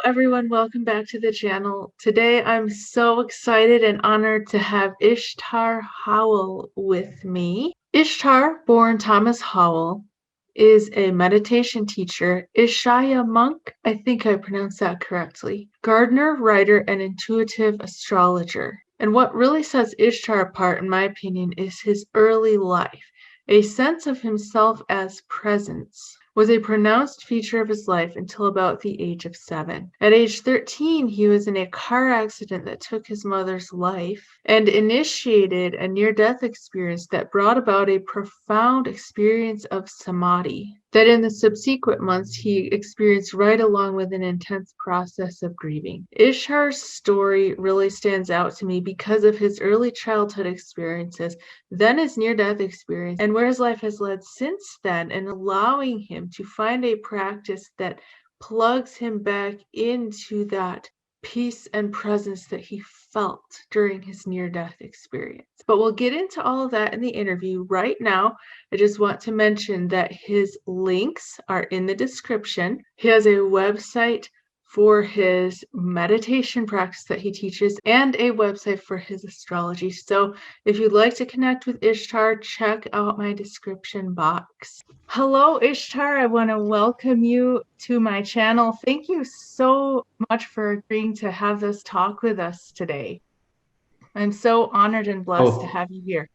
everyone, welcome back to the channel. Today I'm so excited and honored to have Ishtar Howell with me. Ishtar, born Thomas Howell, is a meditation teacher, Ishaya monk, I think I pronounced that correctly, gardener, writer, and intuitive astrologer. And what really sets Ishtar apart, in my opinion, is his early life. A sense of himself as presence was a pronounced feature of his life until about the age of 7. At age 13, he was in a car accident that took his mother's life and initiated a near-death experience that brought about a profound experience of samadhi that in the subsequent months he experienced right along with an intense process of grieving. Ishtar's story really stands out to me because of his early childhood experiences, then his near-death experience, and where his life has led since then, and allowing him to find a practice that plugs him back into that peace and presence that he felt during his near-death experience. But we'll get into all of that in the interview. Right now, I just want to mention that his links are in the description. He has a website for his meditation practice that he teaches and a website for his astrology. So if you'd like to connect with Ishtar, check out my description box. Hello, Ishtar. I want to welcome you to my channel. Thank you so much for agreeing to have this talk with us today. I'm so honored and blessed to have you here.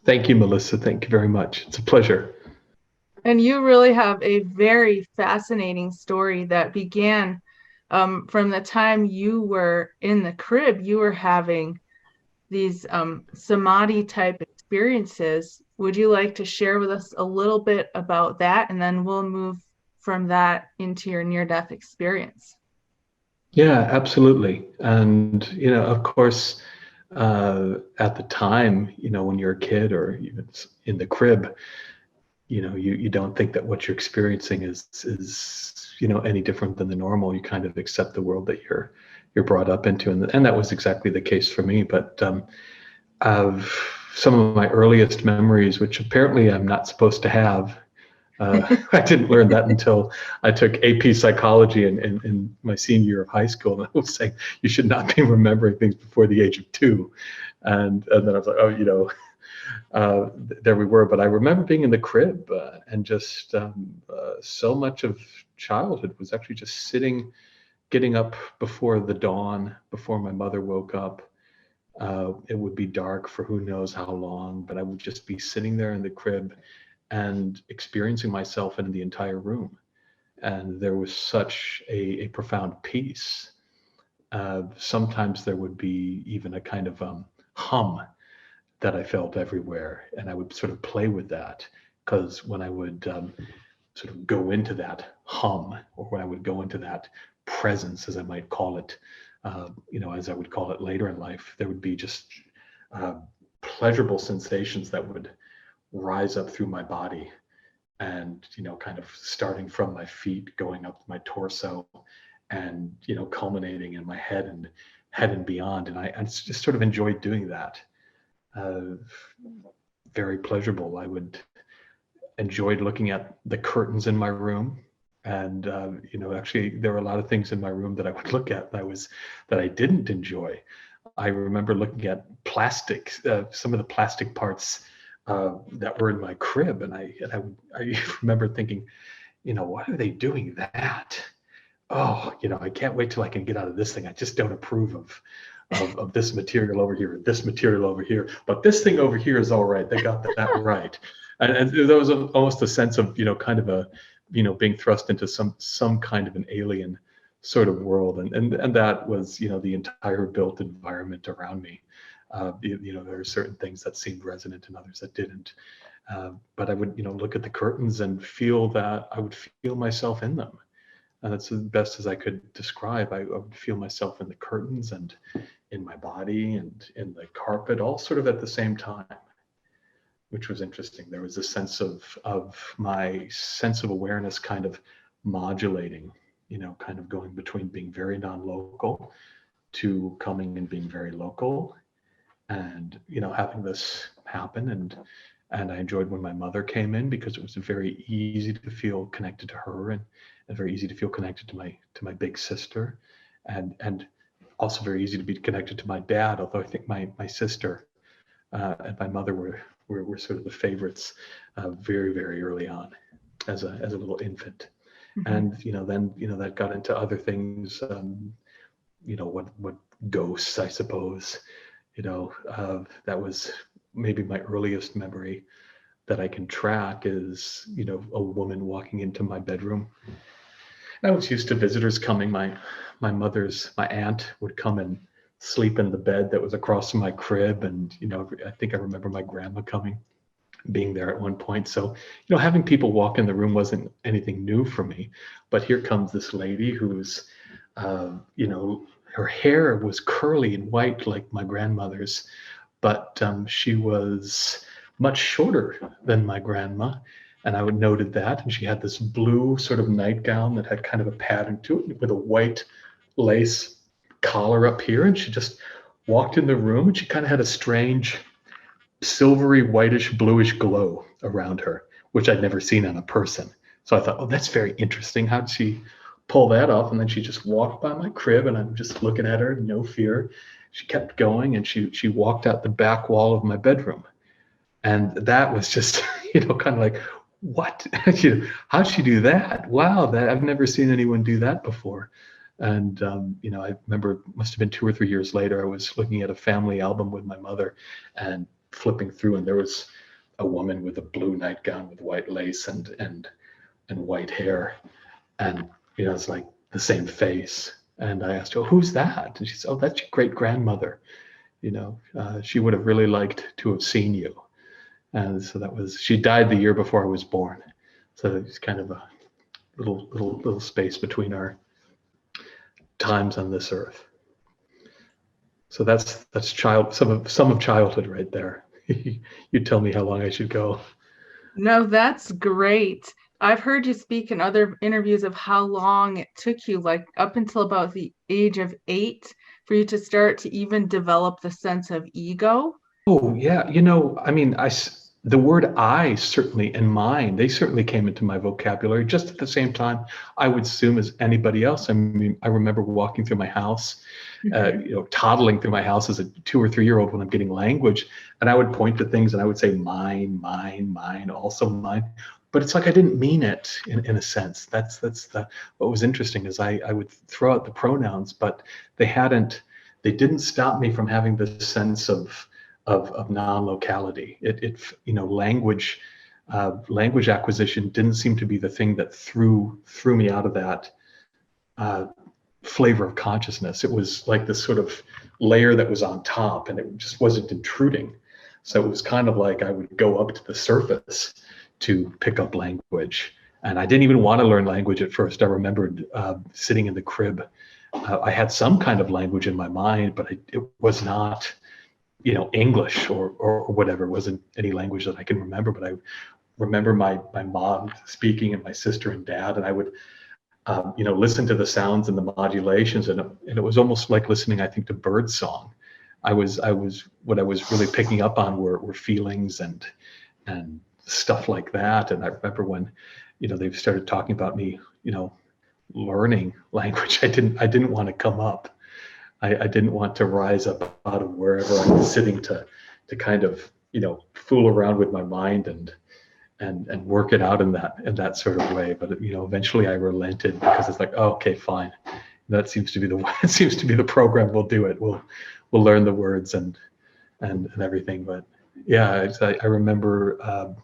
Thank you, Melissa. Thank you very much. It's a pleasure. And you really have a very fascinating story that began from the time you were in the crib. You were having these samadhi type experiences. Would you like to share with us a little bit about that? And then we'll move from that into your near-death experience. Yeah, absolutely. And, of course, at the time, when you're a kid or even in the crib, you don't think that what you're experiencing is any different than the normal. You kind of accept the world that you're brought up into, and that was exactly the case for me. But of some of my earliest memories, which apparently I'm not supposed to have, I didn't learn that until I took AP psychology in my senior year of high school, and I was saying you should not be remembering things before the age of 2, and then I was like, there we were. But I remember being in the crib and just so much of childhood was actually just getting up before the dawn, before my mother woke up. It would be dark for who knows how long, but I would just be sitting there in the crib and experiencing myself in the entire room. And there was such a profound peace. Sometimes there would be even a kind of hum that I felt everywhere. And I would sort of play with that, because when I would sort of go into that hum, or when I would go into that presence, as I might call it, as I would call it later in life, there would be just pleasurable sensations that would rise up through my body, and kind of starting from my feet, going up my torso, and culminating in my head and beyond. And I just sort of enjoyed doing that. Very pleasurable. I would enjoyed looking at the curtains in my room, and actually there were a lot of things in my room that I would look at that I didn't enjoy. I remember looking at plastic, some of the plastic parts that were in my crib, and I remember thinking, why are they doing that? Oh, I can't wait till I can get out of this thing. I just don't approve of this material over here, this material over here, but this thing over here is all right. They got that right. And there was almost a sense of, kind of being thrust into some kind of an alien sort of world. And that was, the entire built environment around me. There are certain things that seemed resonant and others that didn't. But I would, look at the curtains and feel that I would feel myself in them. And that's the best as I could describe. I would feel myself in the curtains and in my body and in the carpet, all sort of at the same time, which was interesting. There was a sense of my sense of awareness kind of modulating, kind of going between being very non-local to coming and being very local, and having this happen, And I enjoyed when my mother came in because it was very easy to feel connected to her, and very easy to feel connected to my big sister, and also very easy to be connected to my dad. Although I think my sister and my mother were sort of the favorites very, very early on as a little infant. Mhm. And then that got into other things. What ghosts, I suppose. That was maybe my earliest memory that I can track is, a woman walking into my bedroom. I was used to visitors coming. My aunt would come and sleep in the bed that was across from my crib. And, I think I remember my grandma coming, being there at one point. So, having people walk in the room wasn't anything new for me. But here comes this lady who's, her hair was curly and white like my grandmother's, but she was much shorter than my grandma. And I would noted that. And she had this blue sort of nightgown that had kind of a pattern to it with a white lace collar up here. And she just walked in the room, and she kind of had a strange silvery, whitish, bluish glow around her, which I'd never seen on a person. So I thought, oh, that's very interesting. How'd she pull that off? And then she just walked by my crib, and I'm just looking at her, no fear. She kept going, and she walked out the back wall of my bedroom. And that was just, kind of like, what? How'd she do that? Wow, that I've never seen anyone do that before. And I remember it must have been 2 or 3 years later, I was looking at a family album with my mother and flipping through, and there was a woman with a blue nightgown with white lace and white hair, and it's like the same face. And I asked her, "Who's that?" And she said, "Oh, that's your great grandmother. She would have really liked to have seen you." And so she died the year before I was born. So it's kind of a little space between our times on this earth. So that's some of childhood right there. You tell me how long I should go. No, that's great. I've heard you speak in other interviews of how long it took you, like up until about the age of 8, for you to start to even develop the sense of ego. Oh yeah, I mean, the word I certainly and mine, they certainly came into my vocabulary just at the same time, I would assume, as anybody else. I mean, I remember walking through my house, Mhm. toddling through my house as a 2 or 3 year old when I'm getting language, and I would point to things and I would say mine, mine, mine, also mine. But it's like I didn't mean it in a sense. That's what was interesting is I would throw out the pronouns, but they didn't stop me from having this sense of non-locality. Language acquisition didn't seem to be the thing that threw me out of that uh, flavor of consciousness. It was like this sort of layer that was on top, and it just wasn't intruding. So it was kind of like I would go up to the surface to pick up language. And I didn't even want to learn language at first. I remembered sitting in the crib. I had some kind of language in my mind, but it was not English or whatever. It wasn't any language that I can remember, but I remember my mom speaking and my sister and dad, and I would, listen to the sounds and the modulations, and it was almost like listening, I think, to bird song. What I was really picking up on were feelings and stuff like that. And I remember when, they started talking about me, learning language. I didn't want to come up. I didn't want to rise up out of wherever I was sitting to kind of fool around with my mind and work it out in that sort of way. But eventually I relented because it's like, oh, okay, fine. That seems to be it seems to be the program. We'll do it. We'll learn the words and everything. But yeah, I remember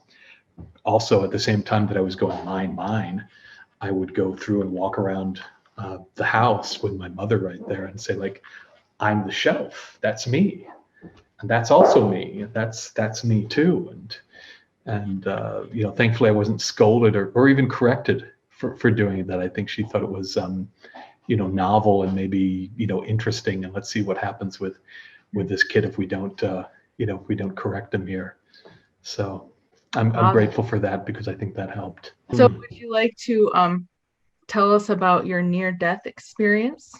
also at the same time that I was going mine, I would go through and walk around the house with my mother right there and say, like, I'm the shelf. That's me, and that's also me. That's me too. And thankfully I wasn't scolded or even corrected for doing that. I think she thought it was novel and maybe interesting, and let's see what happens with this kid if we don't correct him here. So I'm Awesome. grateful for that because I think that helped. So would you like to tell us about your near-death experience?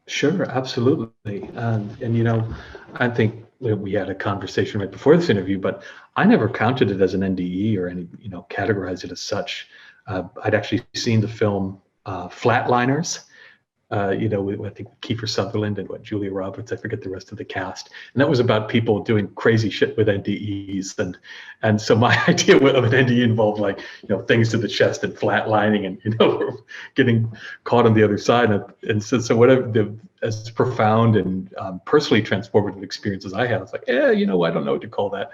Sure, absolutely. And I think we had a conversation right before this interview, but I never counted it as an NDE or any, categorized it as such. I'd actually seen the film Flatliners, I think Kiefer Sutherland and Julia Roberts, I forget the rest of the cast. And that was about people doing crazy shit with NDEs. And so my idea of an NDE involved things to the chest and flatlining and, getting caught on the other side. And so whatever as profound and personally transformative experiences I had, I was like, I don't know what to call that.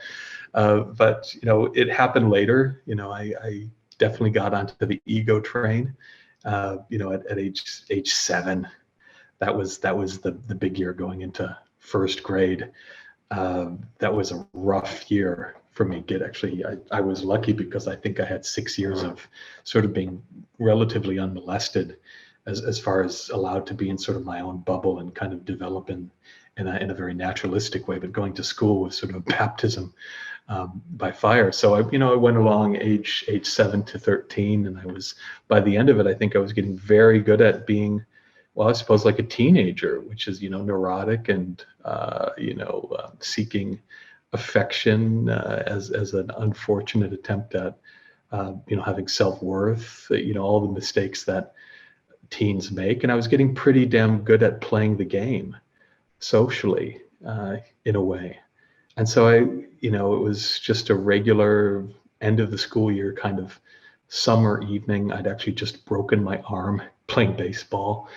But, it happened later. I definitely got onto the ego train. At age 7, that was the big year going into first grade. That was a rough year for me. I was lucky because I think I had 6 years of sort of being relatively unmolested as far as allowed to be in sort of my own bubble and kind of develop in a very naturalistic way. But going to school was sort of a baptism by fire. So I went along age 7 to 13, and by the end of it, I think I was getting very good at being, well, I suppose like a teenager, which is neurotic and seeking affection as an unfortunate attempt at having self-worth, all the mistakes that teens make. And I was getting pretty damn good at playing the game socially in a way. And so it was just a regular end of the school year kind of summer evening. I'd actually just broken my arm playing baseball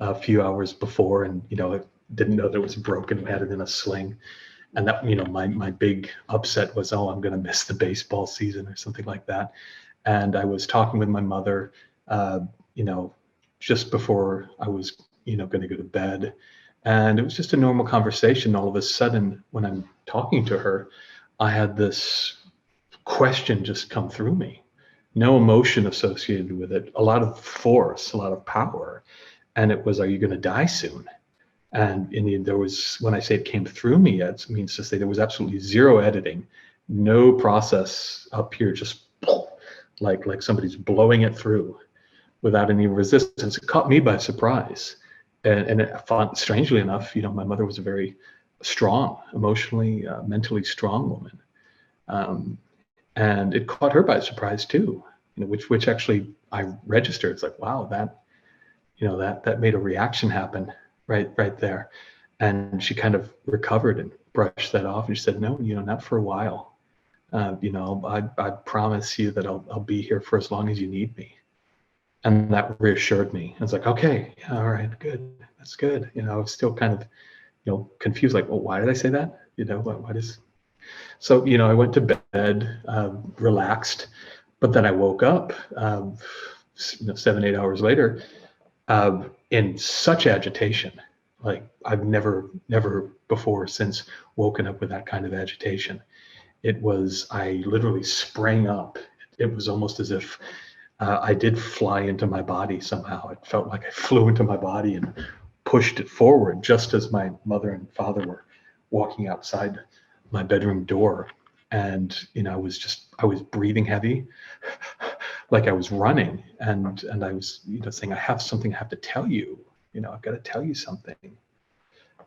a few hours before, and I didn't know that it was broken. We had it in a sling, and that my big upset was, I'm going to miss the baseball season or something like that. And I was talking with my mother, just before I was going to go to bed. And it was just a normal conversation. All of a sudden, when I'm talking to her, I had this question just come through me. No emotion associated with it, a lot of force, a lot of power. And it was, are you going to die soon? And there was, when I say it came through me, it means to say there was absolutely zero editing, no process up here, just like somebody's blowing it through without any resistance. It caught me by surprise. And strangely enough, my mother was a very strong, emotionally, mentally strong woman. And it caught her by surprise too, which actually I registered. It's like, wow, that made a reaction happen right there. And she kind of recovered and brushed that off. And she said, no, not for a while. I promise you that I'll be here for as long as you need me. And that reassured me. I was like, okay, yeah, all right, good. That's good. I was still kind of, confused, like, well, why did I say that? What is? So, I went to bed, relaxed, but then I woke up, 7-8 hours later, in such agitation. Like I've never before since woken up with that kind of agitation. I literally sprang up. It was almost as if I did fly into my body somehow. It felt like I flew into my body and pushed it forward just as my mother and father were walking outside my bedroom door. And, I was breathing heavy, like I was running. And I was, saying, I have something I have to tell you. I've got to tell you something.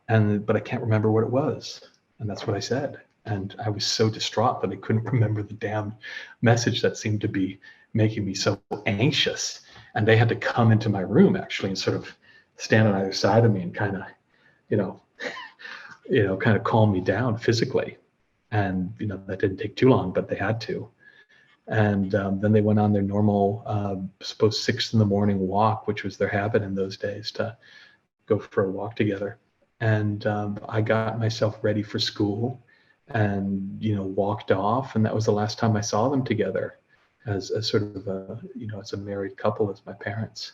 But I can't remember what it was. And that's what I said. And I was so distraught that I couldn't remember the damn message that seemed to be making me so anxious. And they had to come into my room actually and sort of stand on either side of me and kind of, kind of calm me down physically. And, that didn't take too long, but they had to. And then they went on their normal, suppose 6 a.m. walk, which was their habit in those days to go for a walk together. And I got myself ready for school and, walked off. And that was the last time I saw them together as sort of a, as a married couple, as my parents.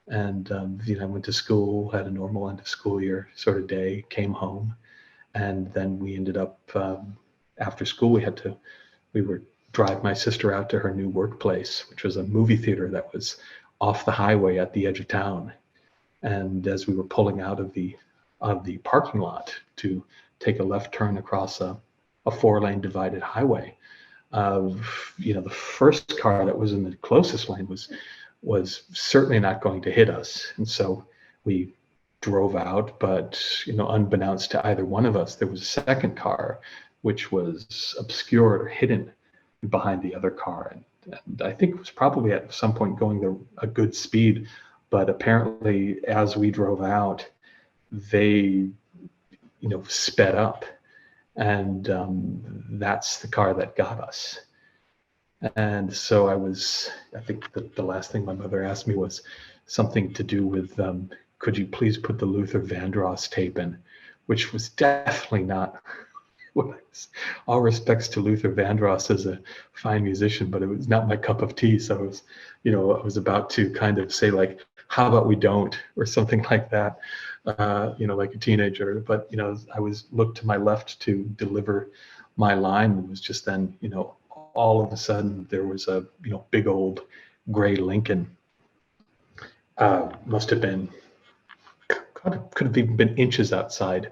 And, I went to school, had a normal end of school year sort of day, came home. And then we ended up, after school, we were drive my sister out to her new workplace, which was a movie theater that was off the highway at the edge of town. And as we were pulling out of the parking lot to take a left turn across a 4-lane divided highway, the first car that was in the closest lane was certainly not going to hit us. And so we drove out, but unbeknownst to either one of us, there was a second car which was obscured or hidden behind the other car, and I think it was probably at some point going a good speed, but apparently as we drove out, they sped up, and that's the car that got us. And so I think the last thing my mother asked me was something to do with, could you please put the Luther Vandross tape in, which was definitely not what I was, all respects to Luther Vandross as a fine musician, but it was not my cup of tea. So I was about to kind of say like, how about we don't, or something like that, like a teenager. But, I was looked to my left to deliver my line, and was just then, all of a sudden there was a, big old gray Lincoln. Must have been, could have even been inches outside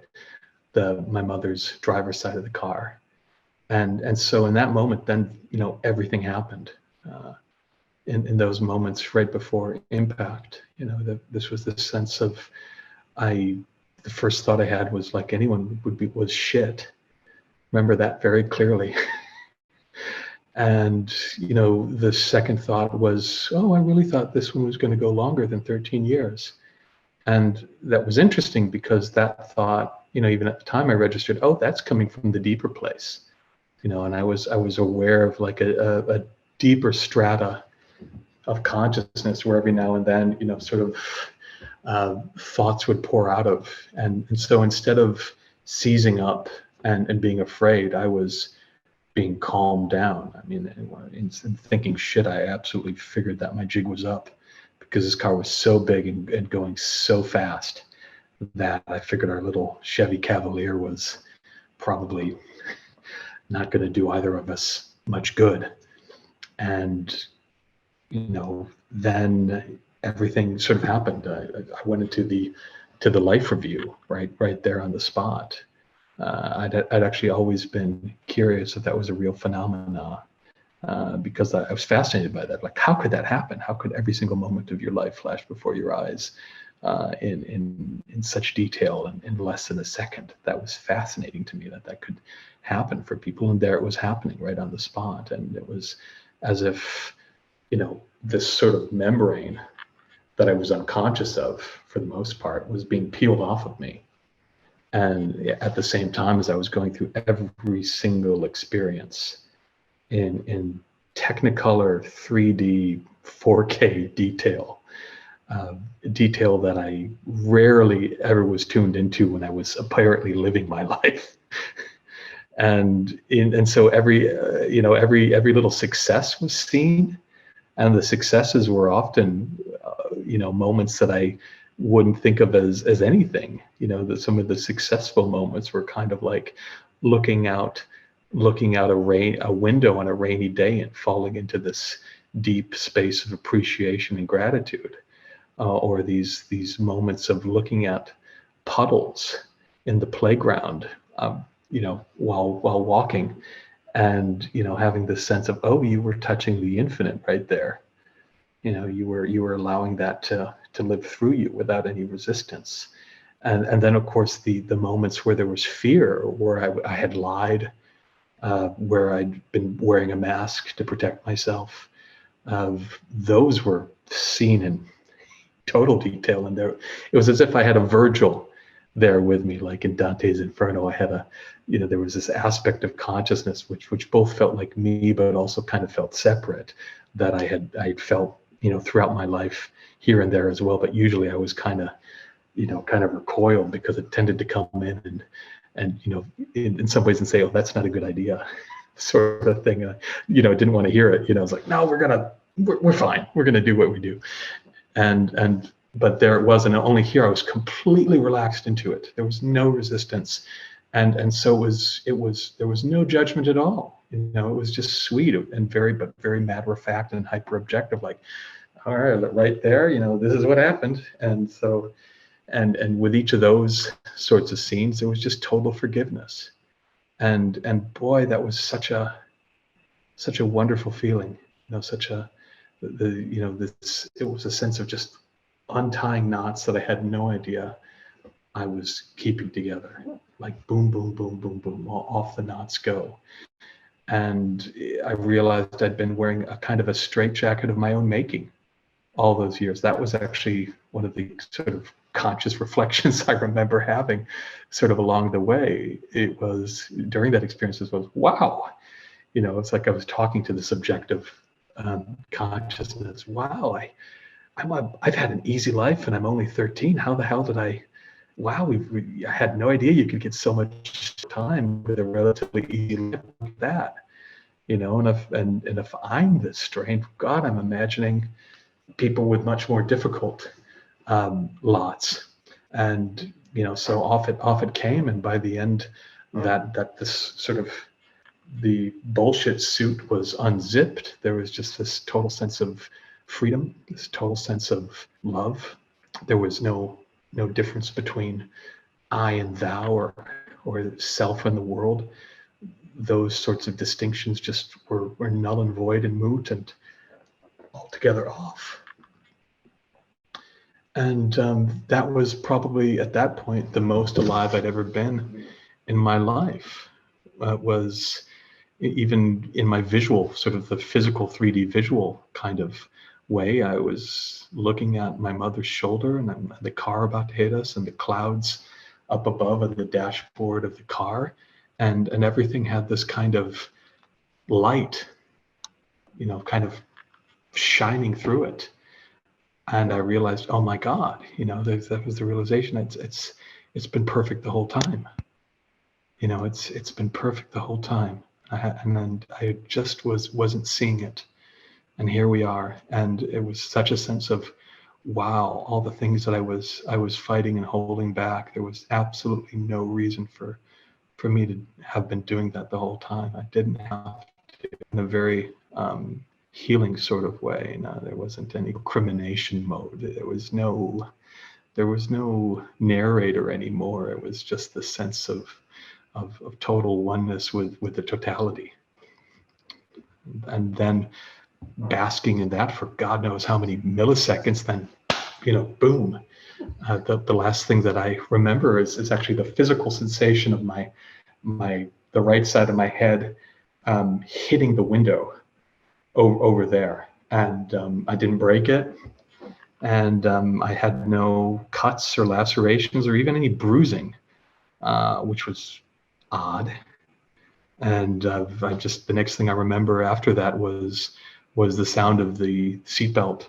my mother's driver's side of the car. And so in that moment, then, everything happened. In those moments right before impact, this was the sense of, the first thought I had was, like anyone would be, was shit. Remember that very clearly. And, the second thought was, oh, I really thought this one was going to go longer than 13 years. And that was interesting because that thought, even at the time I registered, oh, that's coming from the deeper place, and I was aware of like a deeper strata of consciousness where every now and then, sort of thoughts would pour out of. And so instead of seizing up and being afraid, I was being calmed down. I mean, in thinking, shit, I absolutely figured that my jig was up, because this car was so big and going so fast that I figured our little Chevy Cavalier was probably not going to do either of us much good. And, then everything sort of happened. I went into the life review right there on the spot. I'd actually always been curious if that was a real phenomena, because I was fascinated by that. Like, how could that happen? How could every single moment of your life flash before your eyes in such detail in less than a second? That was fascinating to me, that could happen for people. And there it was happening right on the spot. And it was as if, this sort of membrane that I was unconscious of for the most part was being peeled off of me. And at the same time as I was going through every single experience in Technicolor 3D 4K detail, detail that I rarely ever was tuned into when I was apparently living my life. And so every little success was seen, and the successes were often moments that I wouldn't think of as anything. Some of the successful moments were kind of like looking out a window on a rainy day and falling into this deep space of appreciation and gratitude, or these moments of looking at puddles in the playground, while walking, and having this sense of, oh, you were touching the infinite right there. You were allowing that to live through you without any resistance. And then of course the moments where there was fear, where I had lied, where I'd been wearing a mask to protect myself, those were seen in total detail. And it was as if I had a Virgil there with me, like in Dante's Inferno. I had there was this aspect of consciousness which both felt like me, but also kind of felt separate, that I felt throughout my life here and there as well. But usually I was kind of recoiled, because it tended to come in and in some ways and say, oh, that's not a good idea, sort of thing. Didn't want to hear it. I was like, no, we're fine. We're gonna do what we do. But there it was, and only here I was completely relaxed into it. There was no resistance, and so there was no judgment at all. It was just sweet and very matter of fact and hyper objective. Like, all right, right there, this is what happened. And so, and with each of those sorts of scenes, there was just total forgiveness, and boy, that was such a wonderful feeling. It was a sense of just untying knots that I had no idea I was keeping together, like boom, boom, boom, boom, boom, off the knots go. And I realized I'd been wearing a kind of a straitjacket of my own making all those years. That was actually one of the sort of conscious reflections I remember having sort of along the way. It was during that experience, it was, wow, it's like I was talking to the subjective consciousness. Wow, I've had an easy life and I'm only 13. How the hell did wow, I had no idea you could get so much time with a relatively easy life like that. And if I'm this strange, God, I'm imagining people with much more difficult lots. And so off it came, and by the end, that this sort of the bullshit suit was unzipped. There was just this total sense of freedom, this total sense of love. There was no difference between I and thou, or self and the world. Those sorts of distinctions just were null and void and moot and altogether off. And that was probably at that point the most alive I'd ever been in my life. Was even in my visual, sort of the physical 3D visual kind of way. I was looking at my mother's shoulder and the car about to hit us and the clouds up above on the dashboard of the car. And everything had this kind of light, kind of shining through it. And I realized, oh my God, that was the realization. It's been perfect the whole time. It's been perfect the whole time. And then I just wasn't seeing it. And here we are. And it was such a sense of, wow, all the things that I was fighting and holding back. There was absolutely no reason for me to have been doing that the whole time. I didn't have to, in a very healing sort of way. No, there wasn't any recrimination mode. There was no narrator anymore. It was just the sense of total oneness with the totality. And then basking in that for God knows how many milliseconds, then, boom. The last thing that I remember is actually the physical sensation of the right side of my head hitting the window over there. And I didn't break it. And I had no cuts or lacerations or even any bruising, which was odd. And the next thing I remember after that was the sound of the seatbelt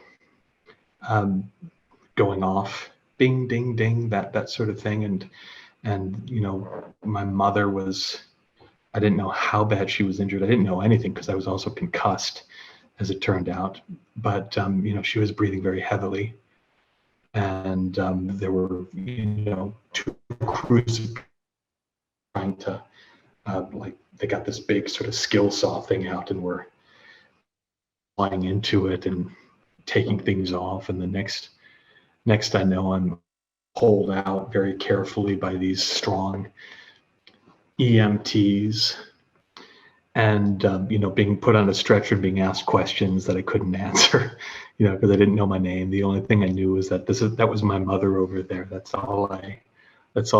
going off, bing, ding, ding, that sort of thing. And my mother I didn't know how bad she was injured. I didn't know anything because I was also concussed, as it turned out. But she was breathing very heavily, and there were two crews trying to they got this big sort of skill saw thing out and were flying into it and taking things off. And the next I know, I'm pulled out very carefully by these strong EMTs, and being put on a stretcher and being asked questions that I couldn't answer, because I didn't know my name. The only thing I knew was that that was my mother over there. That's all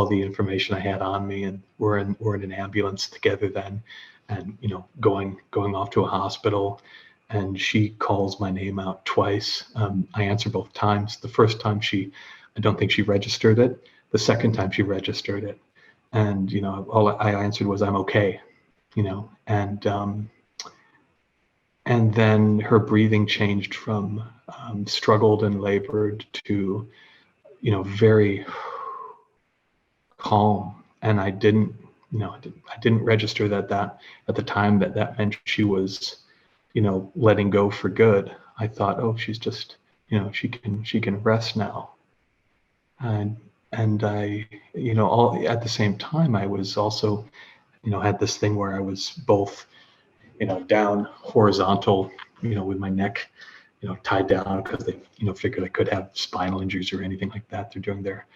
the information I had on me. And we're in an ambulance together then, and going off to a hospital. And she calls my name out twice. I answer both times. The first time I don't think she registered it. The second time she registered it, and all I answered was, "I'm okay," and then her breathing changed from struggled and labored to very calm. And I didn't register that at the time that meant she was letting go for good. I thought, oh, she's just she can rest now. And I all at the same time, I was also had this thing where I was both down horizontal, with my neck tied down, because they figured I could have spinal injuries or anything like that through doing their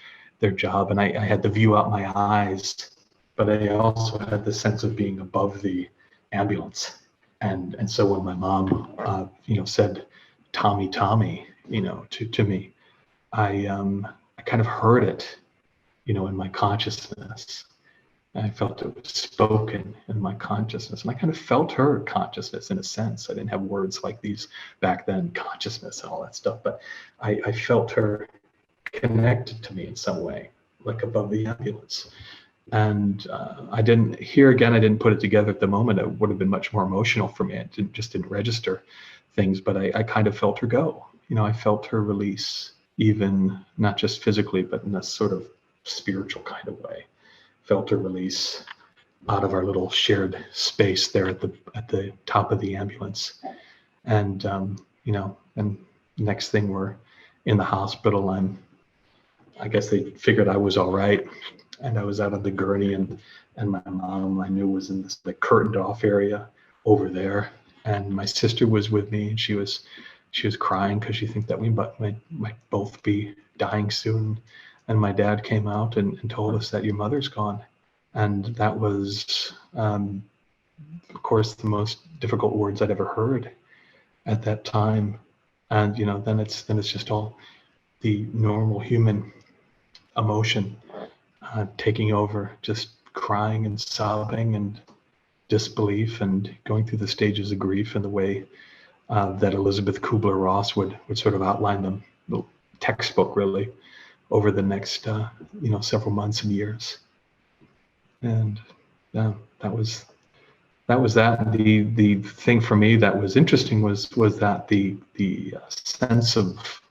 job. And I had the view out my eyes, but I also had the sense of being above the ambulance. And so when my mom said Tommy to me, I kind of heard it, in my consciousness. I felt it was spoken in my consciousness. And I kind of felt her consciousness in a sense. I didn't have words like these back then, consciousness and all that stuff, but I felt her connected to me in some way, like above the ambulance. And I didn't put it together at the moment. It would have been much more emotional for me. It didn't register things, but I kind of felt her go. I felt her release, even not just physically, but in a sort of spiritual kind of way. Felt her release out of our little shared space there at the top of the ambulance. And and next thing we're in the hospital. I guess they figured I was all right, and I was out on the gurney, and my mom I knew was in this like curtained off area over there, and my sister was with me, and she was crying because she think that we might both be dying soon. And my dad came out and told us that your mother's gone, and that was of course the most difficult words I'd ever heard at that time. And then it's just all the normal human emotion taking over, just crying and sobbing and disbelief and going through the stages of grief in the way that Elizabeth Kubler-Ross would sort of outline them, the textbook really, over the next several months and years. And that was that. The thing for me that was interesting was that the sense of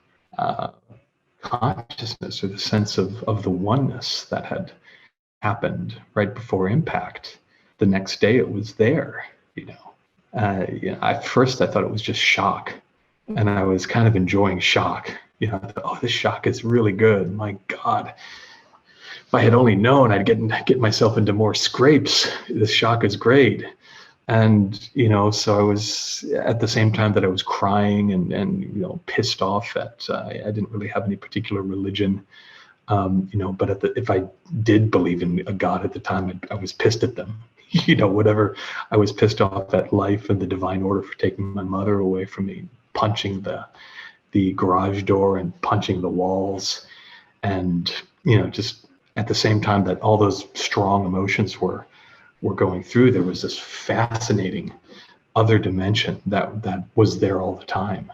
consciousness, or the sense of the oneness that had happened right before impact. The next day it was there. At first I thought it was just shock, and I was kind of enjoying shock. I thought, oh, this shock is really good. My God, if I had only known, I'd get myself into more scrapes. This shock is great. And so I was, at the same time that I was crying and pissed off at I didn't really have any particular religion, but if I did believe in a God at the time, I was pissed at them. Whatever. I was pissed off at life and the divine order for taking my mother away from me, punching the garage door and punching the walls, and just at the same time that all those strong emotions were going through, there was this fascinating other dimension that was there all the time,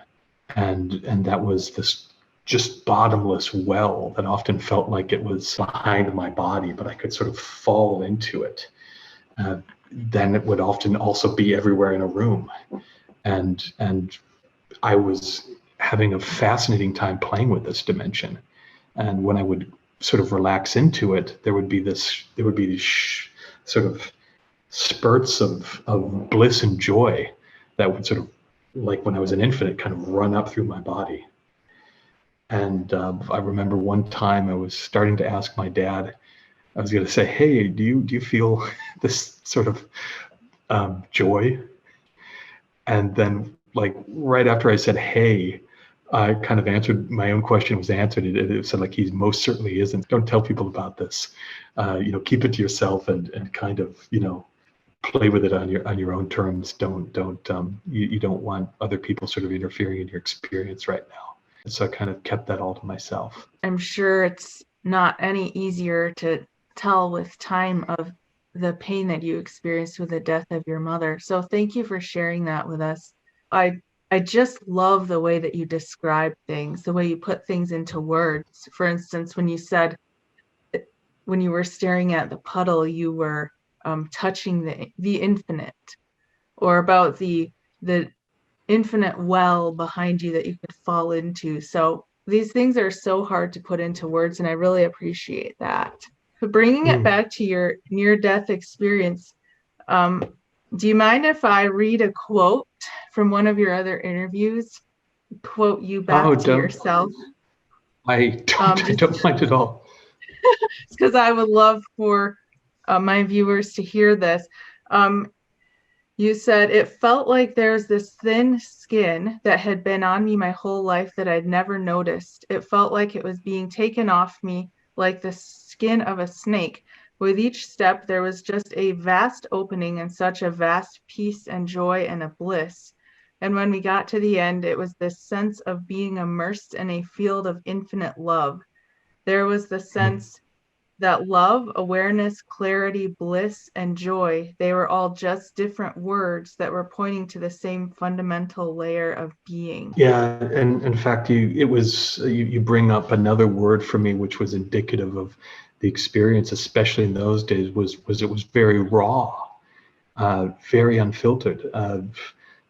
and that was this just bottomless well that often felt like it was behind my body, but I could sort of fall into it. Then it would often also be everywhere in a room, and I was having a fascinating time playing with this dimension. And when I would sort of relax into it, there would be these sort of spurts of bliss and joy that would sort of, like when I was an infant, kind of run up through my body. And I remember one time I was starting to ask my dad, I was going to say, hey, do you feel this sort of joy? And then like right after I said, hey, I kind of answered, my own question was answered. It said like, he most certainly isn't. Don't tell people about this. Keep it to yourself and kind of, play with it on your own terms. You don't want other people sort of interfering in your experience right now. And so I kind of kept that all to myself. I'm sure it's not any easier to tell with time of the pain that you experienced with the death of your mother. So thank you for sharing that with us. I just love the way that you describe things, the way you put things into words. For instance, when you said, when you were staring at the puddle, you were touching the infinite, or about the infinite well behind you that you could fall into. So these things are so hard to put into words, and I really appreciate that. But bringing it back to your near-death experience, do you mind if I read a quote from one of your other interviews? Quote you back to yourself. I don't mind at all. Because I would love for my viewers to hear this. You said, it felt like there's this thin skin that had been on me my whole life that I'd never noticed. It felt like it was being taken off me like the skin of a snake. With each step, there was just a vast opening and such a vast peace and joy and a bliss. And when we got to the end, it was this sense of being immersed in a field of infinite love. There was the sense that love, awareness, clarity, bliss, and joy, they were all just different words that were pointing to the same fundamental layer of being. Yeah, and in fact, you bring up another word for me, which was indicative of the experience, especially in those days, was it was very raw, very unfiltered.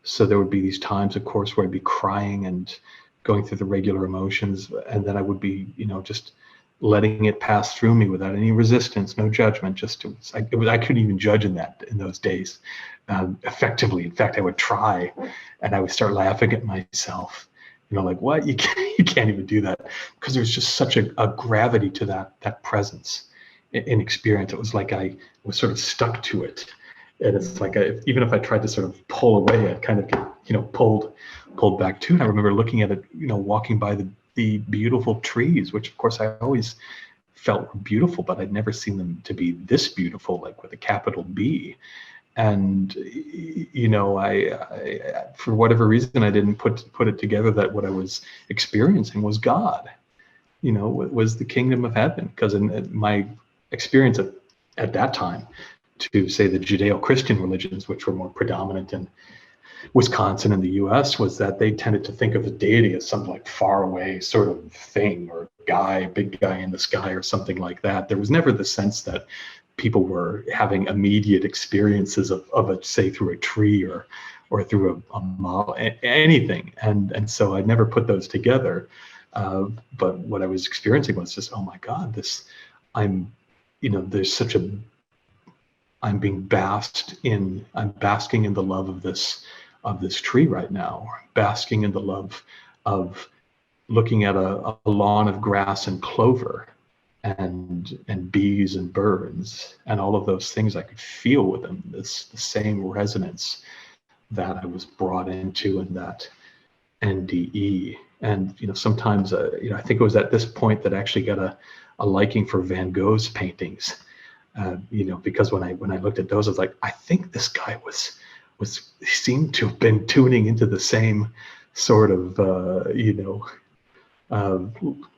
So there would be these times, of course, where I'd be crying and going through the regular emotions, and then I would be, just letting it pass through me without any resistance, no judgment. Just I couldn't even judge in those days, effectively. In fact, I would try, and I would start laughing at myself. Like, what? You can't even do that, because there's just such a gravity to that presence in experience. It was like I was sort of stuck to it, and it's like even if I tried to sort of pull away, I'd kind of get pulled back too. And I remember looking at it, walking by the beautiful trees, which of course I always felt were beautiful, but I'd never seen them to be this beautiful, like with a capital B. And I for whatever reason, I didn't put it together that what I was experiencing was God, was the kingdom of heaven. Because in my experience at that time, to say the Judeo-Christian religions, which were more predominant in Wisconsin and the US, was that they tended to think of the deity as some like far away sort of thing, or big guy in the sky or something like that. There was never the sense that people were having immediate experiences of it, say through a tree or through a model, anything. And so I never put those together. But what I was experiencing was just, oh my God, there's such I'm basking in the love of this tree right now, or I'm basking in the love of looking at a lawn of grass and clover and bees and birds and all of those things. I could feel with them the same resonance that I was brought into in that NDE. And sometimes I think it was at this point that I actually got a liking for Van Gogh's paintings. Because when I looked at those, I was like, I think this guy seemed to have been tuning into the same sort of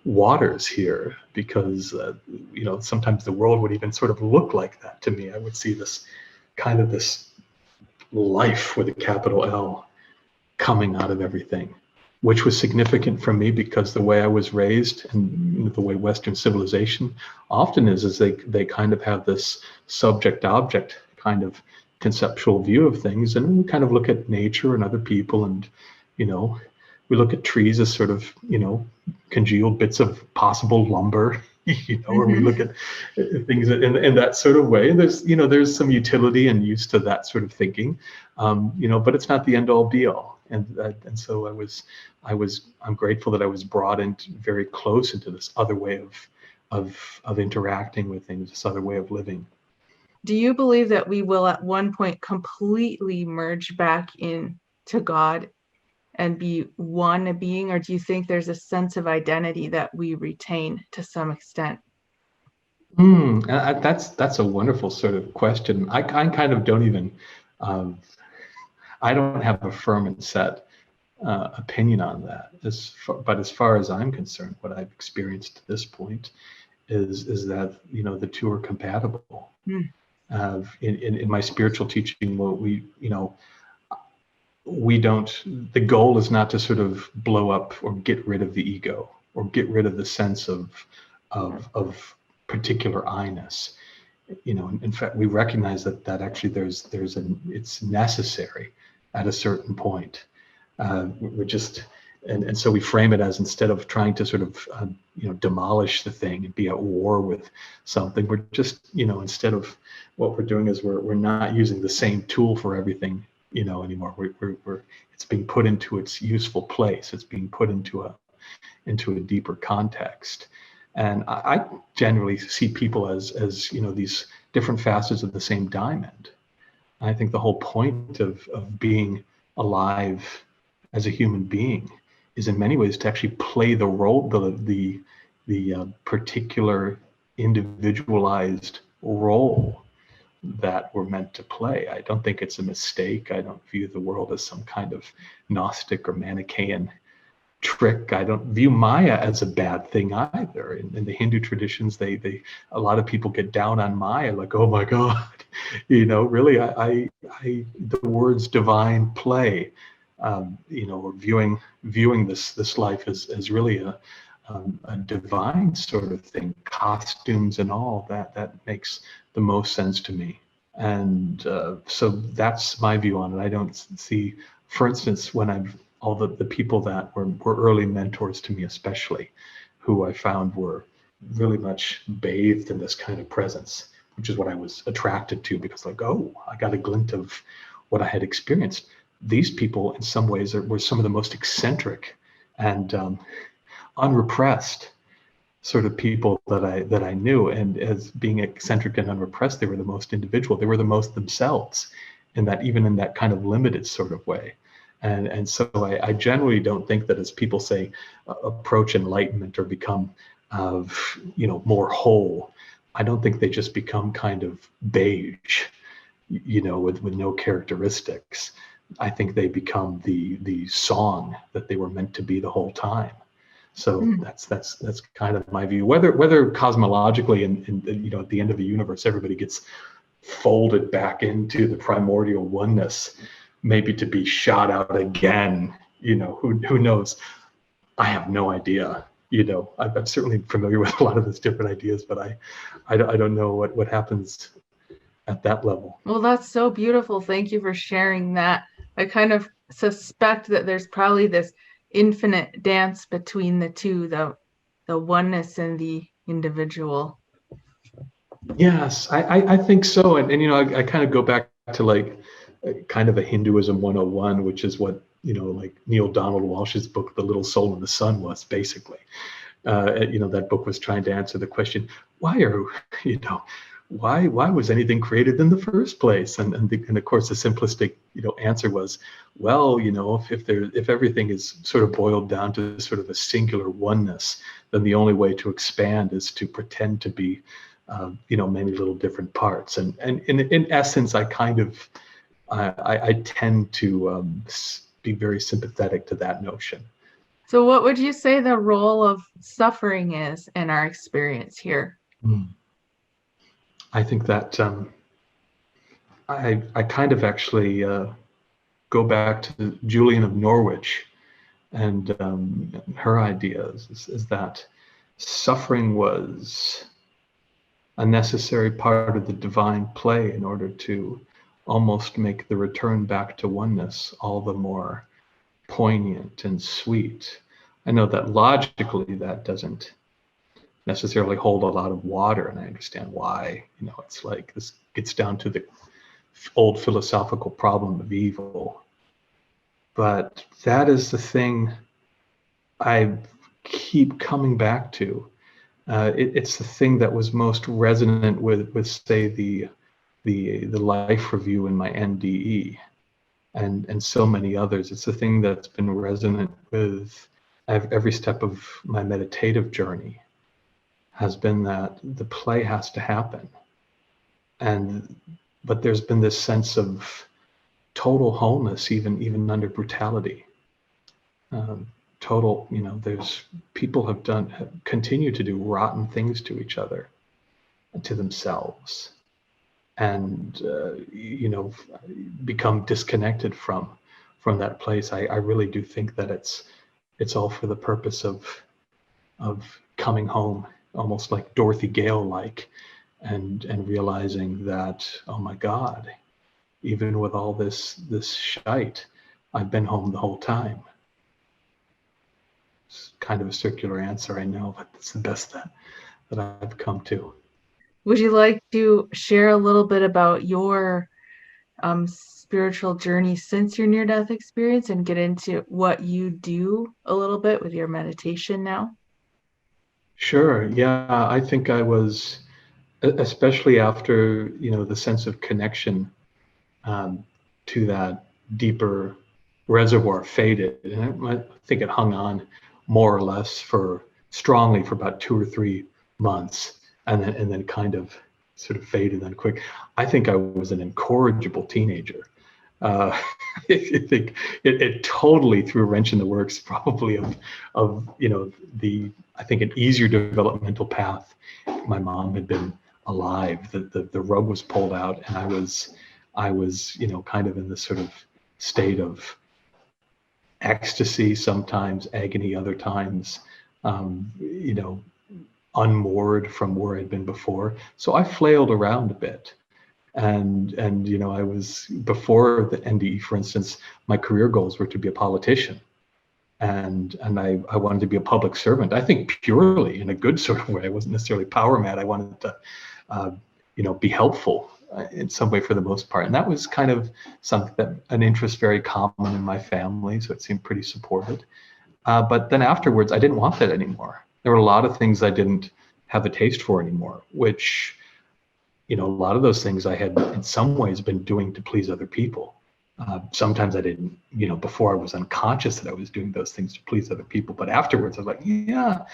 waters here, because sometimes the world would even sort of look like that to me. I would see this life with a capital L coming out of everything, which was significant for me because the way I was raised and the way Western civilization often is they kind of have this subject-object kind of conceptual view of things, and we kind of look at nature and other people, and we look at trees as sort of congealed bits of possible lumber, or we look at things in that sort of way. And there's some utility and use to that sort of thinking, but it's not the end all be all. And so I'm grateful that I was brought in very close into this other way of interacting with things, this other way of living. Do you believe that we will at one point completely merge back into God and be one being, or do you think there's a sense of identity that we retain to some extent? That's a wonderful sort of question. I kind of don't even, I don't have a firm and set opinion on that. But as far as I'm concerned, what I've experienced to this point is that the two are compatible. In my spiritual teaching, we don't. The goal is not to sort of blow up or get rid of the ego or get rid of the sense of particular I-ness. In fact, we recognize that actually it's necessary at a certain point. We're just, and so we frame it as, instead of trying to sort of demolish the thing and be at war with something, we're just instead of, what we're doing is we're not using the same tool for everything anymore. It's being put into its useful place. It's being put into a deeper context. And I generally see people as these different facets of the same diamond. I think the whole point of being alive as a human being is in many ways to actually play the role, the particular individualized role that we're meant to play. I don't think it's a mistake. I don't view the world as some kind of Gnostic or Manichaean trick. I don't view Maya as a bad thing either. In the Hindu traditions, a lot of people get down on Maya, like, oh my God, really, the words divine play, or viewing this life as really a divine sort of thing, costumes and all that makes the most sense to me. And so that's my view on it. I don't see, for instance, when I've all the people that were early mentors to me, especially, who I found were really much bathed in this kind of presence, which is what I was attracted to, because like, oh, I got a glint of what I had experienced. These people, in some ways, were some of the most eccentric and unrepressed sort of people that I knew. And as being eccentric and unrepressed, they were the most individual. They were the most themselves, in that, even in that kind of limited sort of way. And so I generally don't think that, as people say, approach enlightenment or become more whole. I don't think they just become kind of beige, with no characteristics. I think they become the song that they were meant to be the whole time. So that's kind of my view. Whether cosmologically and at the end of the universe, everybody gets folded back into the primordial oneness, maybe to be shot out again, who knows? I have no idea. I'm certainly familiar with a lot of those different ideas, but I don't know what happens at that level. Well, that's so beautiful. Thank you for sharing that. I kind of suspect that there's probably this infinite dance between the two, the oneness and the individual. Yes, I think so. And I kind of go back to like kind of a Hinduism 101, which is what, like Neil Donald Walsh's book, The Little Soul in the Sun, was basically. That book was trying to answer the question, why was anything created in the first place? And of course the simplistic, answer was, well, if everything is sort of boiled down to sort of a singular oneness, then the only way to expand is to pretend to be many little different parts. And in essence, I kind of, I tend to be very sympathetic to that notion. So what would you say the role of suffering is in our experience here? I think that I kind of actually go back to Julian of Norwich and her ideas is that suffering was a necessary part of the divine play in order to almost make the return back to oneness all the more poignant and sweet. I know that logically that doesn't necessarily hold a lot of water, and I understand why. It's like this gets down to the old philosophical problem of evil. But that is the thing I keep coming back to. It's the thing that was most resonant with say the life review in my NDE and so many others. It's the thing that's been resonant with every step of my meditative journey, has been that the play has to happen. But there's been this sense of total wholeness, even under brutality. There's people have continue to do rotten things to each other, to themselves, and become disconnected from that place. I really do think that it's all for the purpose of coming home, almost like Dorothy Gale like, and realizing that, oh my God, even with all this shite, I've been home the whole time. It's kind of a circular answer, I know, but it's the best that I've come to. Would you like to share a little bit about your spiritual journey since your near-death experience and get into what you do a little bit with your meditation now? Sure. Yeah, I think I was, especially after the sense of connection to that deeper reservoir faded, and I think it hung on more or less strongly for about 2 or 3 months, and then kind of sort of faded then quick. I think I was an incorrigible teenager, I think it totally threw a wrench in the works, probably of I think an easier developmental path. My mom had been alive. The rug was pulled out, and I was kind of in this sort of state of ecstasy, sometimes agony, other times, unmoored from where I'd been before. So I flailed around a bit. And I was, before the NDE, for instance, my career goals were to be a politician. And I wanted to be a public servant. I think purely in a good sort of way. I wasn't necessarily power mad. I wanted to, be helpful in some way for the most part. And that was kind of something that an interest very common in my family. So it seemed pretty supported. But then afterwards, I didn't want that anymore. There were a lot of things I didn't have a taste for anymore, which, a lot of those things I had in some ways been doing to please other people. Sometimes I didn't, before I was unconscious that I was doing those things to please other people. But afterwards, I was like, yeah,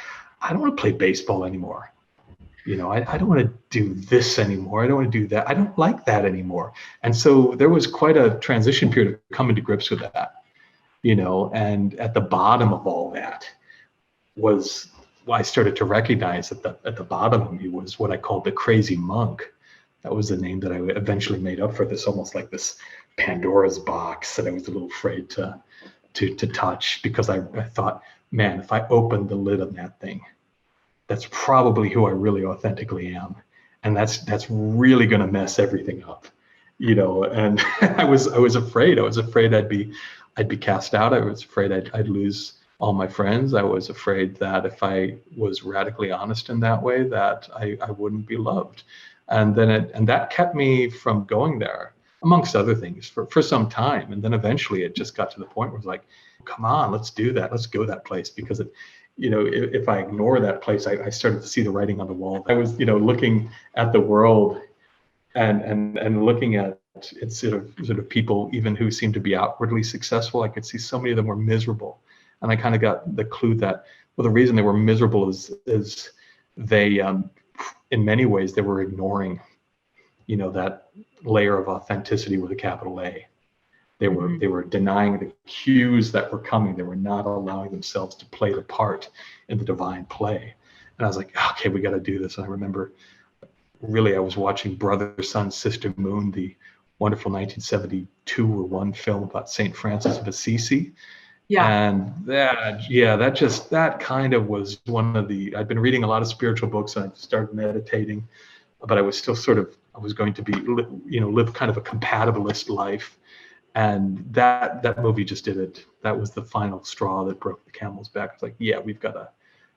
I don't want to play baseball anymore. I don't want to do this anymore. I don't want to do that. I don't like that anymore. And so there was quite a transition period of coming to grips with that, and at the bottom of all that was, I started to recognize that at the bottom of me was what I called the crazy monk. That was the name that I eventually made up for this, almost like this Pandora's box that I was a little afraid to touch, because I thought, man, if I opened the lid on that thing, that's probably who I really authentically am, and that's really going to mess everything up, And I was afraid. I was afraid I'd be cast out. I was afraid I'd lose all my friends. I was afraid that if I was radically honest in that way, that I wouldn't be loved. And then that kept me from going there, amongst other things, for some time. And then eventually it just got to the point where it's like, come on, let's do that. Let's go that place. Because if I ignore that place, I started to see the writing on the wall. I was, looking at the world and looking at it's sort of people, even who seemed to be outwardly successful. I could see so many of them were miserable. And I kind of got the clue that, well, the reason they were miserable is they, in many ways, they were ignoring, that layer of authenticity with a capital A. They were denying the cues that were coming. They were not allowing themselves to play the part in the divine play. And I was like, okay, we got to do this. And I remember, really, I was watching Brother, Sun, Sister, Moon, the wonderful 1972 or 1 film about St. Francis of Assisi. Yeah. And that kind of was one of the, I'd been reading a lot of spiritual books, and I started meditating, but I was still I was going to be, live kind of a compatibilist life. And that movie just did it. That was the final straw that broke the camel's back. It's like, yeah, we've got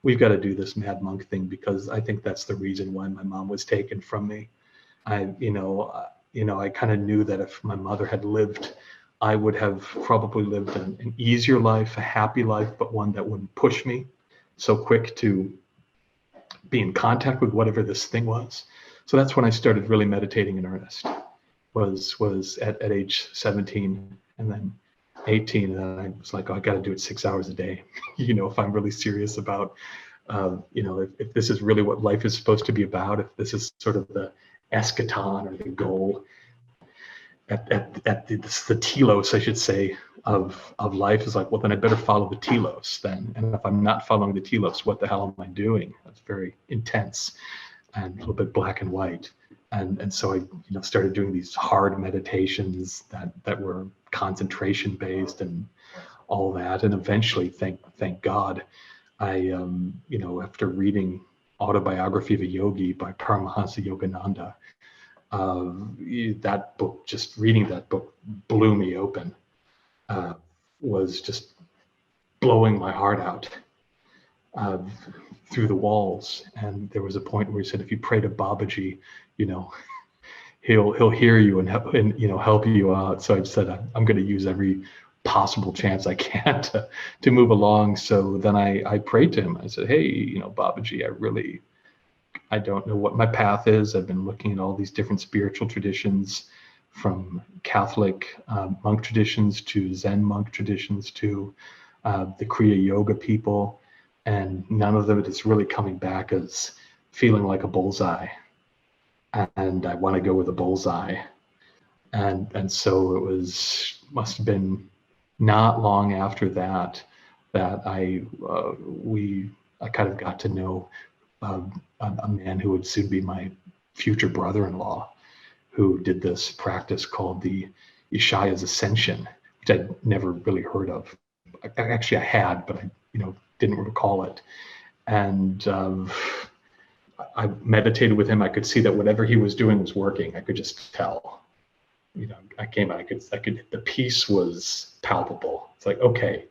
to do this mad monk thing, because I think that's the reason why my mom was taken from me. I kind of knew that if my mother had lived, I would have probably lived an easier life, a happy life, but one that wouldn't push me so quick to be in contact with whatever this thing was. So that's when I started really meditating in earnest, was at age 17, and then 18. And then I was like, oh, I got to do it 6 hours a day. If I'm really serious about, if this is really what life is supposed to be about, if this is sort of the eschaton or the goal, at the telos, I should say, of life, is like, well, then I better follow the telos then. And if I'm not following the telos, what the hell am I doing? That's very intense and a little bit black and white. And so I started doing these hard meditations that were concentration based and all that. And eventually, thank God, I after reading Autobiography of a Yogi by Paramahansa Yogananda, that book, just reading that book blew me open, was just blowing my heart out through the walls. And there was a point where he said, if you pray to Babaji, he'll hear you and help you out. So I said, I'm going to use every possible chance I can to move along. So then I prayed to him. I said, hey, Babaji, I don't know what my path is. I've been looking at all these different spiritual traditions, from Catholic monk traditions to Zen monk traditions to the Kriya Yoga people. And none of them is really coming back as feeling like a bullseye. And I want to go with a bullseye. And so it must have been not long after that that I kind of got to know a man who would soon be my future brother-in-law, who did this practice called the Ishaya's Ascension, which I'd never really heard of. Actually, I had, but I didn't recall it. And I meditated with him. I could see that whatever he was doing was working. I could just tell. I could. The peace was palpable. It's like, okay,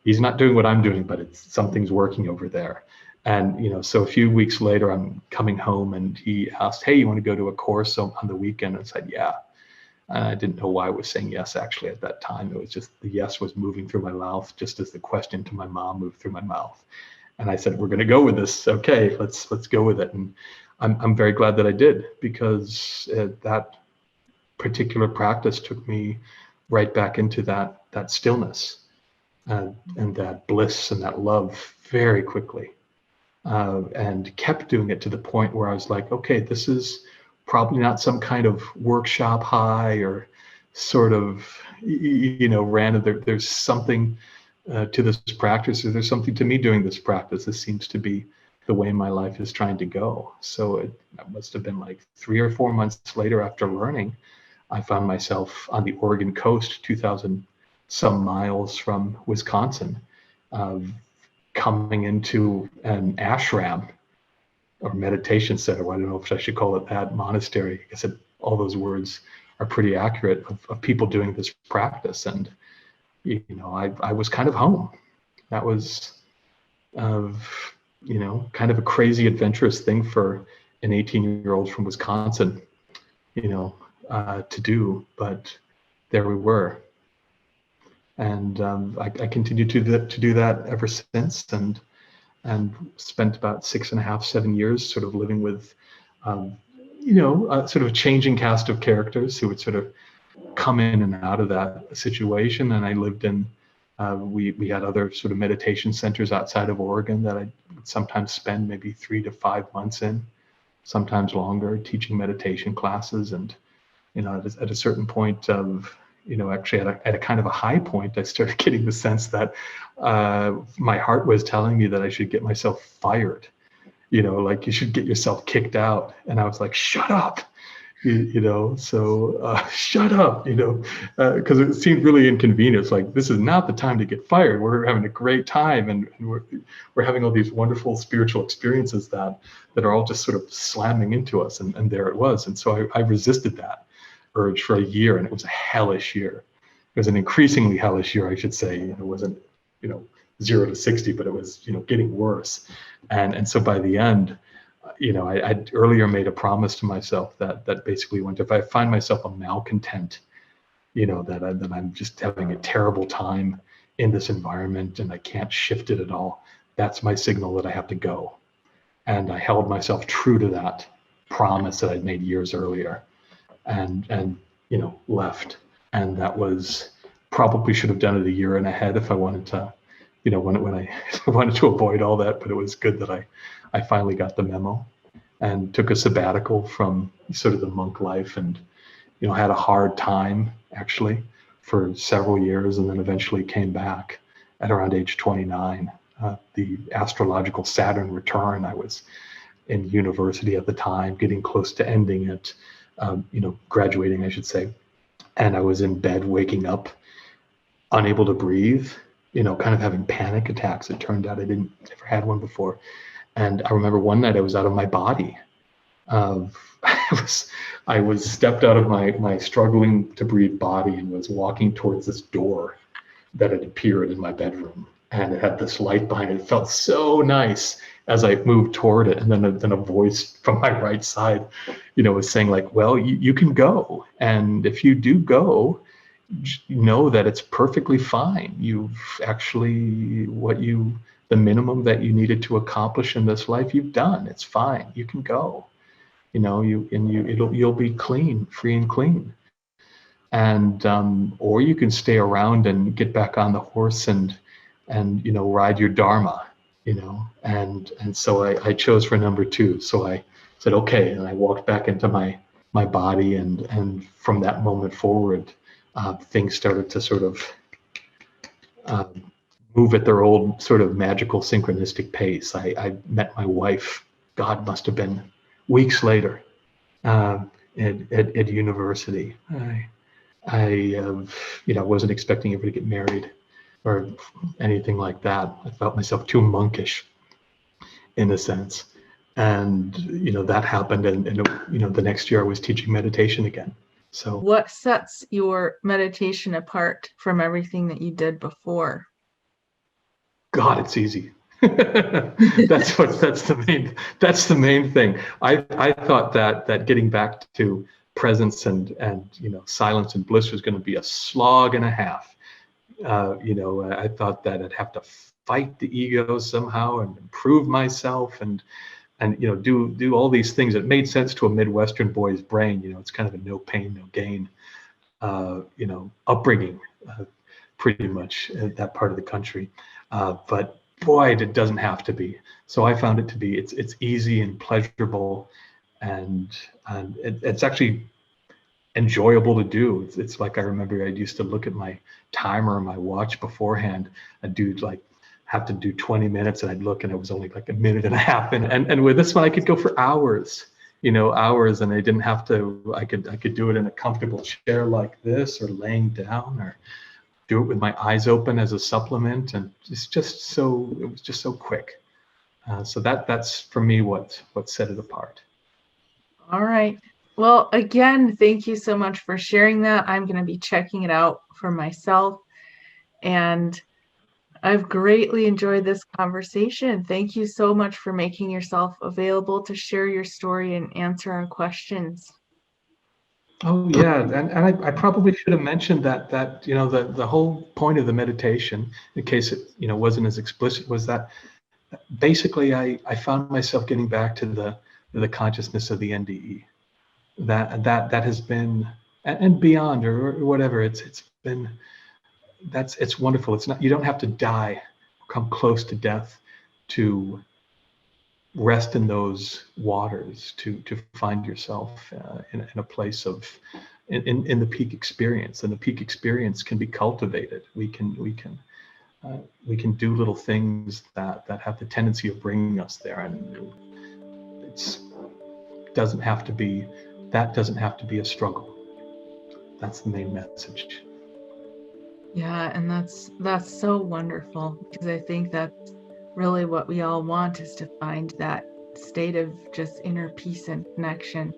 he's not doing what I'm doing, but something's working over there. And so a few weeks later, I'm coming home, and he asked, "Hey, you want to go to a course on the weekend?" And I said, "Yeah." And I didn't know why I was saying yes. Actually, at that time, it was just the yes was moving through my mouth, just as the question to my mom moved through my mouth. And I said, "We're going to go with this. Okay, let's go with it." And I'm very glad that I did, because that particular practice took me right back into that stillness and that bliss and that love very quickly, and kept doing it to the point where I was like, okay, this is probably not some kind of workshop high or sort of random. There's something to this practice, or there's something to me doing this practice. This seems to be the way my life is trying to go. So it must have been like 3 or 4 months later, after learning, I found myself on the Oregon coast, 2,000 some miles from Wisconsin, coming into an ashram or meditation center. I don't know if I should call it that, monastery. I guess all those words are pretty accurate, of people doing this practice. And I was kind of home. That was kind of a crazy, adventurous thing for an 18-year-old from Wisconsin, to do. But there we were. And I continued to do that ever since, and spent about 6.5, 7 years sort of living with, sort of a changing cast of characters who would sort of come in and out of that situation. And I lived in, we had other sort of meditation centers outside of Oregon that I would sometimes spend maybe 3 to 5 months in, sometimes longer, teaching meditation classes. And, at a certain point of, actually at a kind of a high point, I started getting the sense that my heart was telling me that I should get myself fired, like you should get yourself kicked out. And I was like, shut up, shut up, because it seemed really inconvenient. It's like, this is not the time to get fired. We're having a great time, and we're having all these wonderful spiritual experiences that are all just sort of slamming into us. And there it was. And so I resisted that urge for a year, and it was a hellish year. It was an increasingly hellish year, I should say. It wasn't, 0 to 60, but it was, getting worse. And so by the end, I'd earlier made a promise to myself that basically went, if I find myself a malcontent, that I'm just having a terrible time in this environment and I can't shift it at all, that's my signal that I have to go. And I held myself true to that promise that I'd made years earlier, and left. And that was, probably should have done it a year and ahead if I wanted to, when I wanted to avoid all that. But it was good that I finally got the memo and took a sabbatical from sort of the monk life, and had a hard time actually for several years, and then eventually came back at around age 29. The astrological Saturn return, I was in university at the time, getting close to ending it, graduating, I should say. And I was in bed, waking up, unable to breathe, kind of having panic attacks. It turned out I never had one before. And I remember one night I was out of my body. I was stepped out of my struggling to breathe body and was walking towards this door that had appeared in my bedroom. And it had this light behind it. It felt so nice as I moved toward it. And then a voice from my right side, was saying like, well, you can go. And if you do go, know that it's perfectly fine. You've actually, the minimum that you needed to accomplish in this life, you've done. It's fine. You can go. You'll be clean, free and clean. And or you can stay around and get back on the horse and ride your dharma, and so I chose for number 2. So I said okay, and I walked back into my my body, and from that moment forward, things started to sort of move at their old sort of magical synchronistic pace. I met my wife, God must have been weeks later, at university. I wasn't expecting ever to get married or anything like that. I felt myself too monkish in a sense. And, that happened. And the next year I was teaching meditation again. So What sets your meditation apart from everything that you did before? God, it's easy. that's the main thing. I thought that getting back to presence and silence and bliss was going to be a slog and a half. I thought that I'd have to fight the ego somehow and improve myself and do all these things that made sense to a Midwestern boy's brain. It's kind of a no pain, no gain, upbringing, pretty much in that part of the country. But boy, it doesn't have to be. So I found it to be, it's easy and pleasurable, and it's actually enjoyable to do. It's like, I remember I used to look at my timer on my watch beforehand. I'd have to do 20 minutes, and I'd look and it was only like a minute and a half. And with this one, I could go for hours, hours, and I didn't have to, I could do it in a comfortable chair like this, or laying down, or do it with my eyes open as a supplement. And it was just so quick. So that's for me what set it apart. All right. Well, again, thank you so much for sharing that. I'm going to be checking it out for myself. And I've greatly enjoyed this conversation. Thank you so much for making yourself available to share your story and answer our questions. Oh yeah, and I probably should have mentioned that the whole point of the meditation, in case it wasn't as explicit, was that basically I found myself getting back to the consciousness of the NDE, that has been, and beyond, or whatever. It's wonderful. It's not, you don't have to die, come close to death, to rest in those waters, to find yourself in a place of in the peak experience. And the peak experience can be cultivated. We can do little things that have the tendency of bringing us there, and doesn't have to be a struggle. That's the main message. Yeah, and that's so wonderful, because I think that's really what we all want, is to find that state of just inner peace and connection.